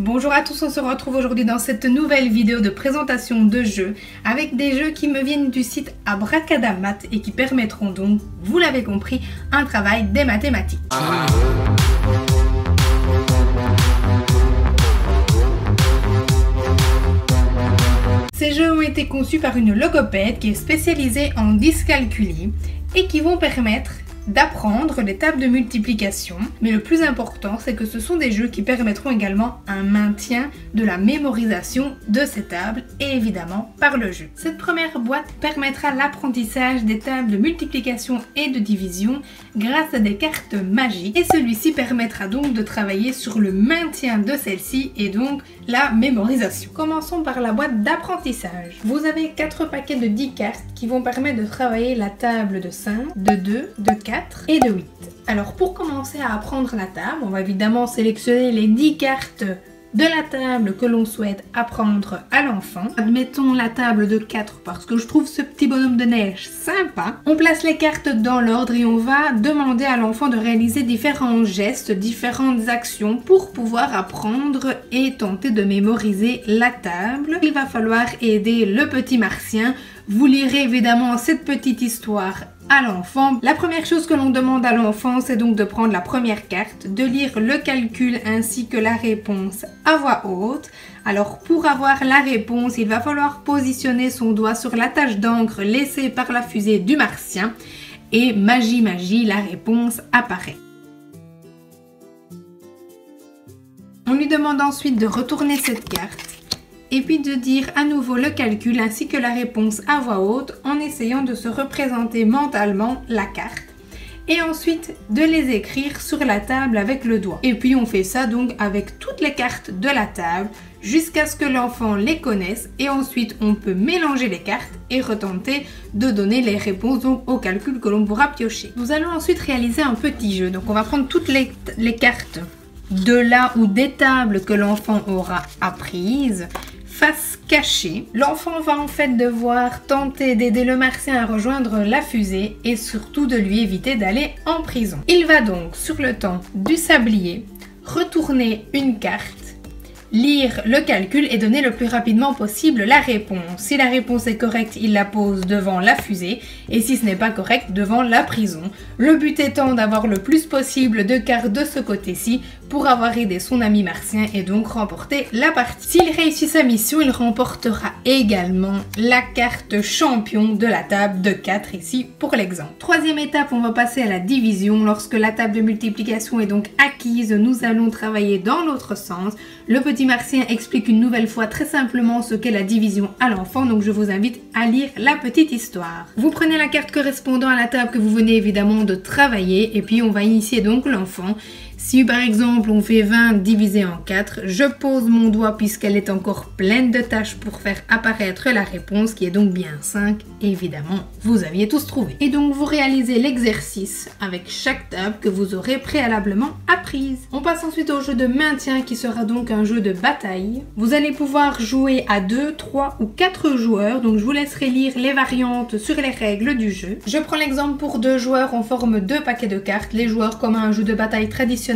Bonjour à tous, on se retrouve aujourd'hui dans cette nouvelle vidéo de présentation de jeux avec des jeux qui me viennent du site Abracadamat et qui permettront donc, vous l'avez compris, un travail des mathématiques. Ces jeux ont été conçus par une logopède qui est spécialisée en dyscalculie et qui vont permettre d'apprendre les tables de multiplication, mais le plus important c'est que ce sont des jeux qui permettront également un maintien de la mémorisation de ces tables et évidemment par le jeu. Cette première boîte permettra l'apprentissage des tables de multiplication et de division grâce à des cartes magiques et celui-ci permettra donc de travailler sur le maintien de celle-ci et donc la mémorisation. Commençons par la boîte d'apprentissage. Vous avez 4 paquets de 10 cartes qui vont permettre de travailler la table de 5, de 2, de 4 et de 8. Alors pour commencer à apprendre la table, on va évidemment sélectionner les 10 cartes de la table que l'on souhaite apprendre à l'enfant. Admettons la table de 4 parce que je trouve ce petit bonhomme de neige sympa. On place les cartes dans l'ordre et on va demander à l'enfant de réaliser différents gestes, différentes actions pour pouvoir apprendre et tenter de mémoriser la table. Il va falloir aider le petit Martien. Vous lirez évidemment cette petite histoire à l'enfant. La première chose que l'on demande à l'enfant, c'est donc de prendre la première carte, de lire le calcul ainsi que la réponse à voix haute. Alors pour avoir la réponse, il va falloir positionner son doigt sur la tache d'encre laissée par la fusée du Martien et magie, la réponse apparaît. On lui demande ensuite de retourner cette carte et puis de dire à nouveau le calcul ainsi que la réponse à voix haute en essayant de se représenter mentalement la carte et ensuite de les écrire sur la table avec le doigt. Et puis on fait ça donc avec toutes les cartes de la table jusqu'à ce que l'enfant les connaisse et ensuite on peut mélanger les cartes et retenter de donner les réponses donc au calcul que l'on pourra piocher. Nous allons ensuite réaliser un petit jeu. Donc on va prendre toutes les cartes de là ou des tables que l'enfant aura apprises face cachée. L'enfant va en fait devoir tenter d'aider le Martien à rejoindre la fusée et surtout de lui éviter d'aller en prison. Il va donc sur le temps du sablier retourner une carte, lire le calcul et donner le plus rapidement possible la réponse. Si la réponse est correcte, il la pose devant la fusée et si ce n'est pas correct, devant la prison. Le but étant d'avoir le plus possible de cartes de ce côté-ci pour avoir aidé son ami Martien et donc remporter la partie. S'il réussit sa mission, il remportera également la carte champion de la table de 4 ici pour l'exemple. Troisième étape, on va passer à la division. Lorsque la table de multiplication est donc acquise, nous allons travailler dans l'autre sens. Le petit Martien explique une nouvelle fois très simplement ce qu'est la division à l'enfant, donc je vous invite à lire la petite histoire. Vous prenez la carte correspondant à la table que vous venez évidemment de travailler et puis on va initier donc l'enfant. Si par exemple on fait 20 divisé en 4, je pose mon doigt puisqu'elle est encore pleine de tâches pour faire apparaître la réponse qui est donc bien 5. Et évidemment, vous aviez tous trouvé. Et donc vous réalisez l'exercice avec chaque table que vous aurez préalablement apprise. On passe ensuite au jeu de maintien qui sera donc un jeu de bataille. Vous allez pouvoir jouer à 2, 3 ou 4 joueurs, donc je vous laisserai lire les variantes sur les règles du jeu. Je prends l'exemple pour 2 joueurs, on forme 2 paquets de cartes. Les joueurs, comme un jeu de bataille traditionnel,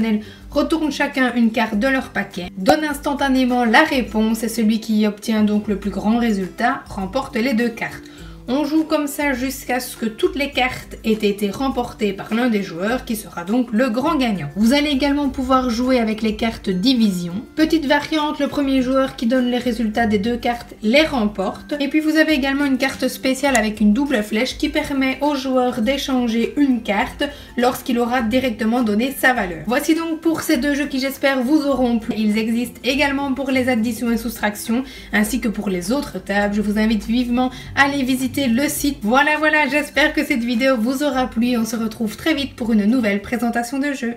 retournent chacun une carte de leur paquet, donnent instantanément la réponse et celui qui obtient donc le plus grand résultat remporte les 2 cartes. On joue comme ça jusqu'à ce que toutes les cartes aient été remportées par l'un des joueurs qui sera donc le grand gagnant. Vous allez également pouvoir jouer avec les cartes division. Petite variante, le premier joueur qui donne les résultats des 2 cartes les remporte. Et puis vous avez également une carte spéciale avec une double flèche qui permet au joueur d'échanger une carte lorsqu'il aura directement donné sa valeur. Voici donc pour ces 2 jeux qui j'espère vous auront plu. Ils existent également pour les additions et soustractions ainsi que pour les autres tables. Je vous invite vivement à aller visiter le site. Voilà, j'espère que cette vidéo vous aura plu et on se retrouve très vite pour une nouvelle présentation de jeu.